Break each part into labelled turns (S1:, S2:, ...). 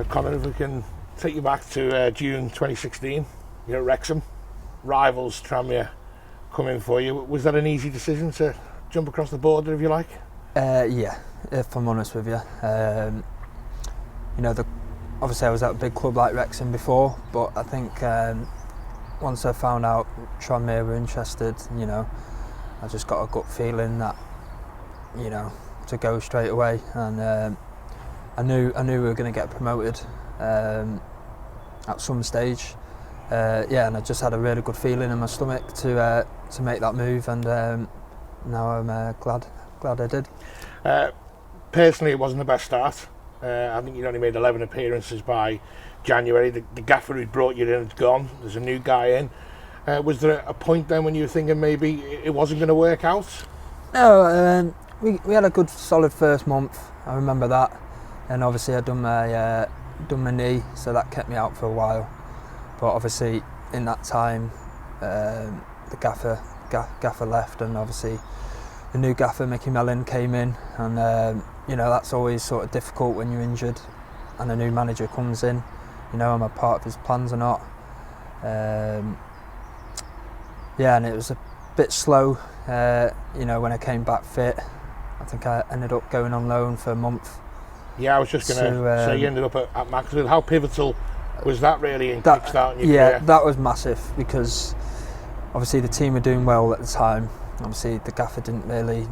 S1: So Conor, if we can take you back to June 2016, you're at Wrexham, rivals Tranmere come in for you. Was that an easy decision to jump across the border, if you like?
S2: Yeah, if I'm honest with you. Obviously I was at a big club like Wrexham before, but I think once I found out Tranmere were interested, I just got a gut feeling that, to go straight away, and I knew we were going to get promoted at some stage. And I just had a really good feeling in my stomach to make that move, and now I'm glad I did.
S1: Personally, it wasn't the best start. I think you'd only made 11 appearances by January. The gaffer who brought you in is gone. There's a new guy in. Was there a point then when you were thinking maybe it wasn't going to work out?
S2: No, we had a good solid first month. I remember that, and obviously I'd done my knee, so that kept me out for a while. But obviously in that time, the gaffer left, and obviously the new gaffer, Mickey Mellon, came in, and that's always sort of difficult when you're injured and a new manager comes in. Am I part of his plans or not? And it was a bit slow. When I came back fit, I think I ended up going on loan for a month.
S1: Yeah, I was just going to say you ended up at Macclesfield. How pivotal was that really in kickstarting your career?
S2: That was massive, because obviously the team were doing well at the time. Obviously the gaffer didn't really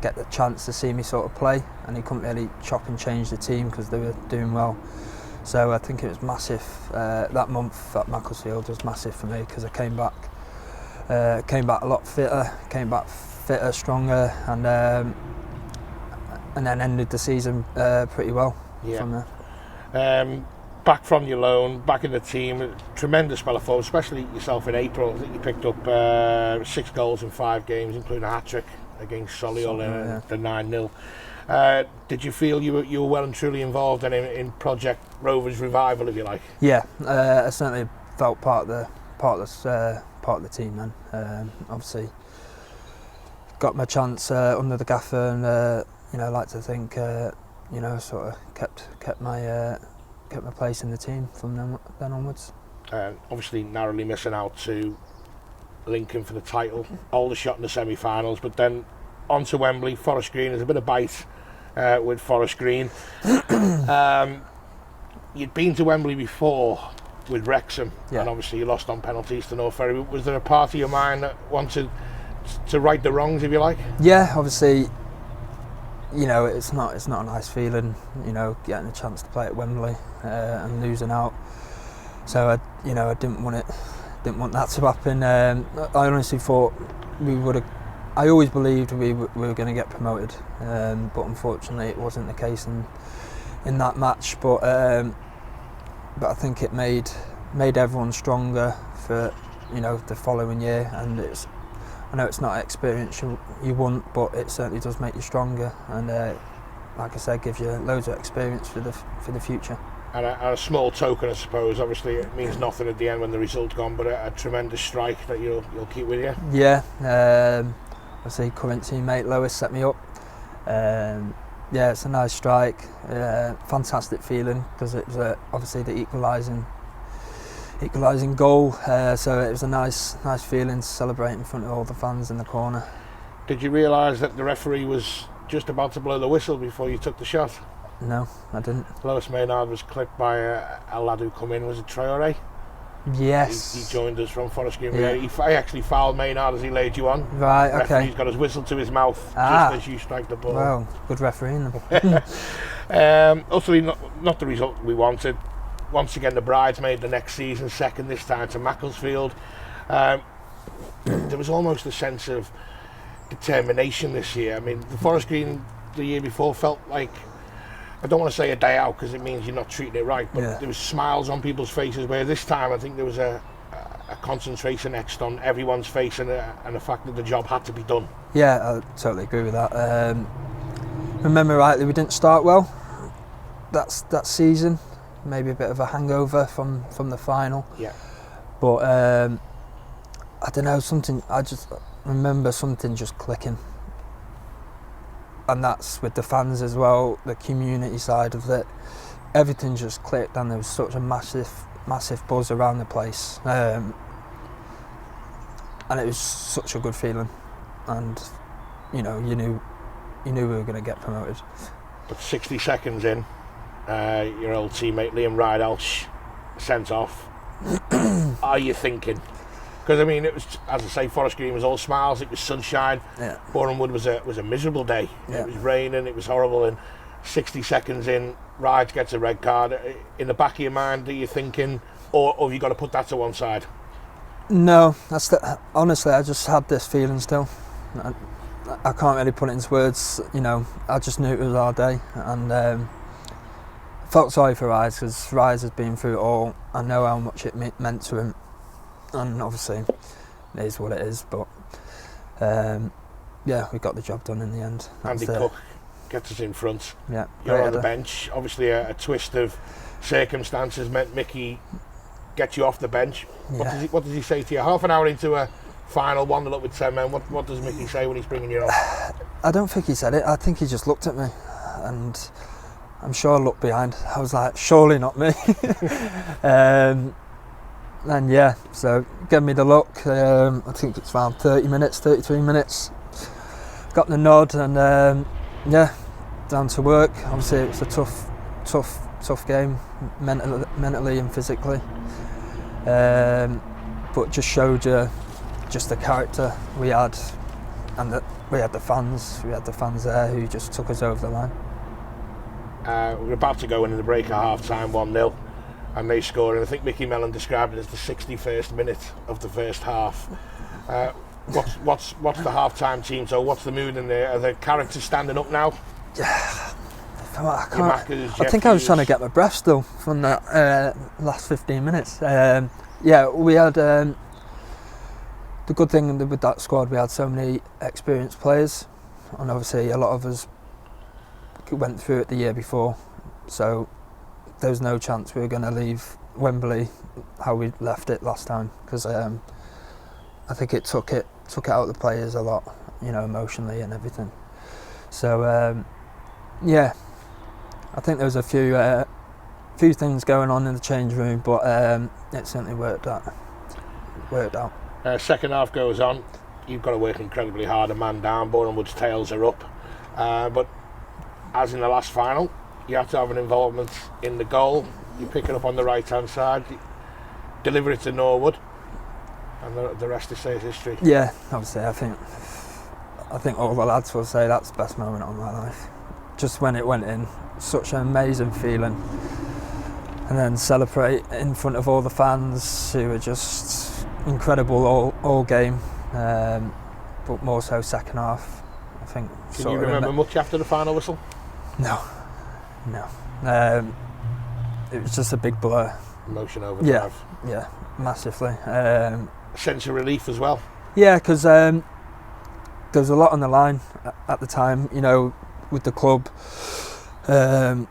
S2: get the chance to see me sort of play, and he couldn't really chop and change the team because they were doing well. So I think it was massive. That month at Macclesfield was massive for me, because I came back a lot fitter, stronger, and then ended the season pretty well from there.
S1: Back from your loan, back in the team, tremendous spell of form, especially yourself in April. I think you picked up 6 goals in 5 games, including a hat-trick against Solihull in the 9-0. Did you feel you were well and truly involved then in Project Rovers revival, if you like?
S2: Yeah, I certainly felt part of the team then. Obviously, got my chance under the gaffer, and I like to think sort of kept my place in the team from then onwards.
S1: Obviously narrowly missing out to Lincoln for the title, Aldershot in the semi-finals, but then on to Wembley, Forest Green. There's a bit of bite with Forest Green. You'd been to Wembley before with Wrexham, and obviously you lost on penalties to North Ferry. Was there a part of your mind that wanted to right the wrongs, if you like?
S2: Yeah, obviously, it's not a nice feeling, getting a chance to play at Wembley and losing out. So I didn't want that to happen. I honestly thought I always believed we were going to get promoted, but unfortunately it wasn't the case in that match. But I think it made everyone stronger for the following year, and I know it's not experience you want, but it certainly does make you stronger, and like I said, gives you loads of experience for the future.
S1: And a small token, I suppose. Obviously, it means nothing at the end when the result's gone, but a tremendous strike that you'll keep with you.
S2: Yeah, obviously, current teammate Lois set me up. It's a nice strike, fantastic feeling, because it was obviously the equalising goal. So it was a nice feeling to celebrate in front of all the fans in the corner.
S1: Did you realise that the referee was just about to blow the whistle before you took the shot?
S2: No, I didn't.
S1: Lois Maynard was clipped by a lad who come in. Was it Traore?
S2: Yes.
S1: He joined us from Forest Green.
S2: Yeah.
S1: He actually fouled Maynard as he laid you on.
S2: Right, okay.
S1: The referee's got his whistle to his mouth just as you strike the ball.
S2: Well, good refereeing.
S1: Ultimately, not the result we wanted. Once again, the Bridesmaid the next season, second this time to Macclesfield. There was almost a sense of determination this year. I mean, the Forest Green the year before felt like, I don't want to say a day out because it means you're not treating it right, but there was smiles on people's faces, where this time I think there was a concentration etched on everyone's face, and the fact that the job had to be done.
S2: Yeah, I totally agree with that. Remember rightly, we didn't start well that season. Maybe a bit of a hangover from the final.
S1: Yeah.
S2: But I don't know, I just remember something just clicking. And that's with the fans as well, the community side of it. everything just clicked, and there was such a massive buzz around the place, and it was such a good feeling, and you knew we were going to get promoted.
S1: But 60 seconds in, your old teammate Liam Rydalsh sent off. Are you thinking? Because I mean, it was, as I say, Forest Green was all smiles. It was sunshine.
S2: Yeah.
S1: Boreham Wood was a miserable day.
S2: Yeah.
S1: It was raining. It was horrible. And 60 seconds in, Rydes gets a red card. In the back of your mind, are you thinking, or have you got to put that to one side?
S2: No, honestly, I just had this feeling still. I can't really put it into words. I just knew it was our day, and felt sorry for Rydes, because Rydes has been through it all. I know how much it meant to him, and obviously it is what it is, but we got the job done in the end.
S1: Andy Cook gets us in front.
S2: Yeah,
S1: you're on the bench. Obviously a twist of circumstances meant Mickey gets you off the bench.
S2: Yeah.
S1: What does he say to you? Half an hour into a final 1-0 up with 10 men, what does Mickey say when he's bringing you off?
S2: I don't think he said it. I think he just looked at me, and I'm sure I looked behind. I was like, surely not me. And yeah, so gave me the look. I think it's around 33 minutes. Got the nod, and down to work. Obviously, it was a tough game, mentally and physically. But just showed you just the character we had, and that we had the fans. We had the fans there who just took us over the line.
S1: We're about to go in the break at half time, 1-0. And they score, and I think Mickey Mellon described it as the 61st minute of the first half. What's the half-time team? So what's the mood in there? Are the characters standing up now?
S2: Yeah,
S1: I
S2: think I was trying to get my breath still from that last 15 minutes. We had the good thing with that squad. We had so many experienced players, and obviously a lot of us went through it the year before, so there was no chance we were going to leave Wembley how we left it last time, because I think it took it out of the players a lot, emotionally and everything. So I think there was a few things going on in the change room, but it certainly worked out.
S1: Second half goes on. You've got to work incredibly hard, a man down. Boreham Wood's tails are up, but as in the last final, you have to have an involvement in the goal. You pick it up on the right hand side, deliver it to Norwood, and the rest is history.
S2: Yeah, obviously I think all the lads will say that's the best moment of my life. Just when it went in, such an amazing feeling, and then celebrate in front of all the fans who were just incredible all game, but more so second half. I think.
S1: Can you remember much after the final whistle?
S2: No. It was just a big blur.
S1: Emotion overdrive.
S2: Yeah, massively.
S1: Sense of relief as well.
S2: Yeah, because there was a lot on the line at the time, with the club. I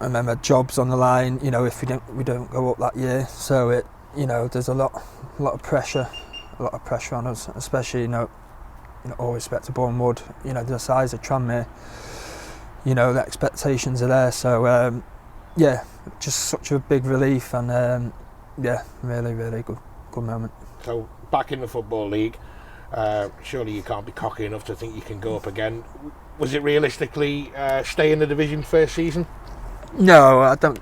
S2: remember jobs on the line, if we don't go up that year. So there's a lot of pressure on us, especially all respect to Boreham Wood, the size of Tranmere. The expectations are there, so just such a big relief, and really, really good moment.
S1: So back in the Football League, surely you can't be cocky enough to think you can go up again. Was it realistically stay in the division first season?
S2: No, I don't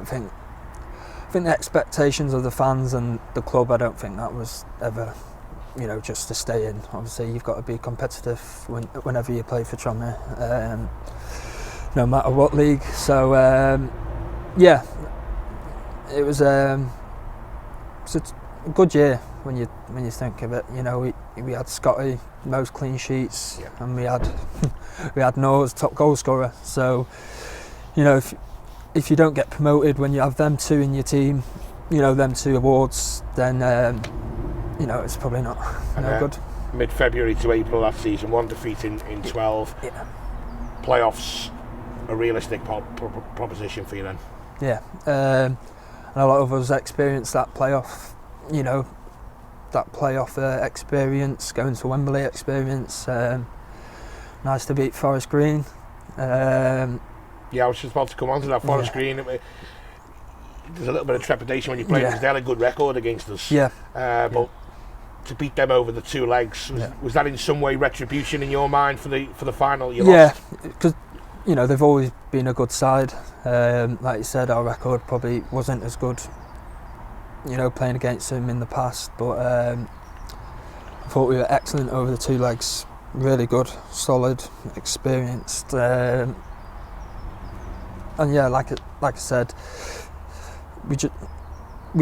S2: think. I think the expectations of the fans and the club, I don't think that was ever, just to stay in. Obviously, you've got to be competitive whenever you play for Tranmere, no matter what league. So, it was a good year when you think of it. We had Scotty, most clean sheets, and we had Noah's top goal scorer. So, if you don't get promoted when you have them two in your team, them two awards, then it's probably not good.
S1: Mid-February to April that season, one defeat in 12.
S2: Yeah.
S1: Playoffs, a realistic proposition for you then?
S2: Yeah, and a lot of us experienced that playoff, experience, going to Wembley experience. Nice to beat Forest Green.
S1: Yeah, I was just about to come on to that. Forest Green. There's a little bit of trepidation when you play because they had a good record against us.
S2: Yeah.
S1: But to beat them over the 2 legs, was that in some way retribution in your mind for the final you lost?
S2: Yeah, because they've always been a good side. Like you said, our record probably wasn't as good, playing against them in the past, but I thought we were excellent over the 2 legs. Really good, solid, experienced, and yeah, like I said, we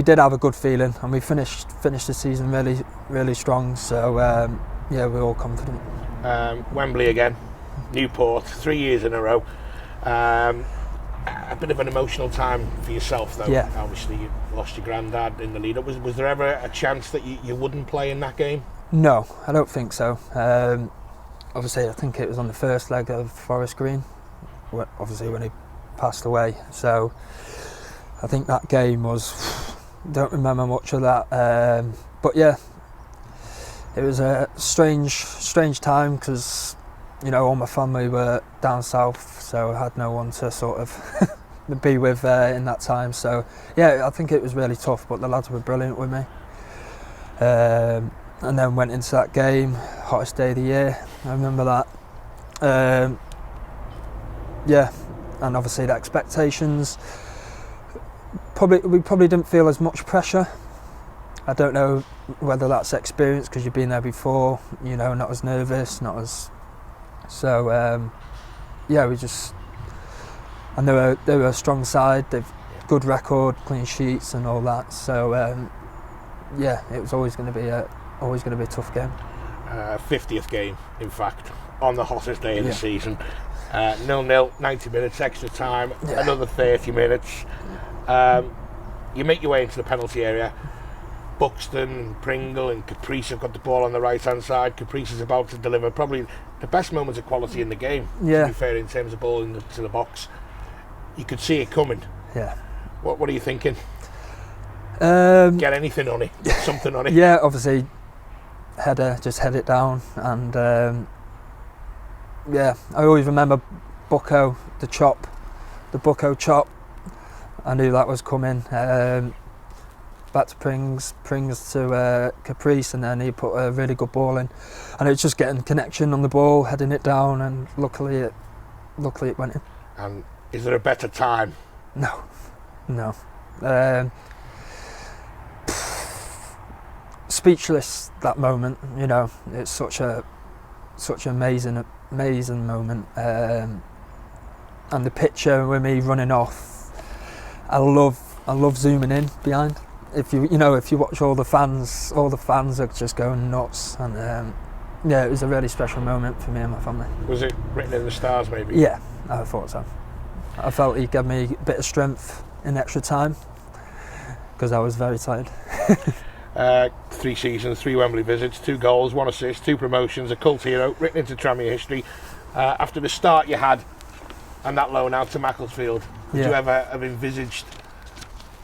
S2: did have a good feeling, and we finished the season really, really strong. So we're all confident.
S1: Wembley again, Newport, 3 years in a row. A bit of an emotional time for yourself, though.
S2: Yeah.
S1: Obviously, you lost your granddad in the lead-up. Was there ever a chance that you wouldn't play in that game?
S2: No, I don't think so. Obviously, I think it was on the first leg of Forest Green, obviously when he passed away. So I think that game was, don't remember much of that. But yeah, it was a strange time because, all my family were down south, so I had no one to sort of be with in that time. So yeah, I think it was really tough, but the lads were brilliant with me. And then went into that game, hottest day of the year, I remember that. Yeah, and obviously the expectations, we probably didn't feel as much pressure. I don't know whether that's experience because you've been there before, not as nervous, not as... So, and they were a strong side, they've good record, clean sheets and all that. So, it was always going to be a tough game.
S1: 50th game, in fact, on the hottest day of the season. 0-0, 90 minutes, extra time, another 30 minutes. You make your way into the penalty area. Buxton, Pringle and Caprice have got the ball on the right hand side. Caprice is about to deliver probably the best moments of quality in the game, to be fair, in terms of ball into the box. You could see it coming.
S2: Yeah.
S1: What are you thinking? Get anything on it, something on it.
S2: Yeah, obviously just head it down, and I always remember Bucko, the Bucko chop. I knew that was coming. Back to Prings to Caprice, and then he put a really good ball in, and it was just getting connection on the ball, heading it down, and luckily it went in.
S1: And is there a better time?
S2: No. Speechless, that moment. It's such an amazing moment, and the picture with me running off. I love zooming in behind. If you watch all the fans are just going nuts, and it was a really special moment for me and my family.
S1: Was it written in the stars, maybe?
S2: Yeah, I thought so. I felt he gave me a bit of strength in extra time because I was very tired.
S1: 3 seasons, 3 Wembley visits, 2 goals, 1 assist, 2 promotions, a cult hero, written into Tranmere history. After the start you had and that loan out to Macclesfield, would you ever have envisaged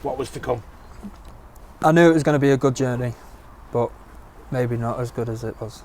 S1: what was to come?
S2: I knew it was going to be a good journey, but maybe not as good as it was.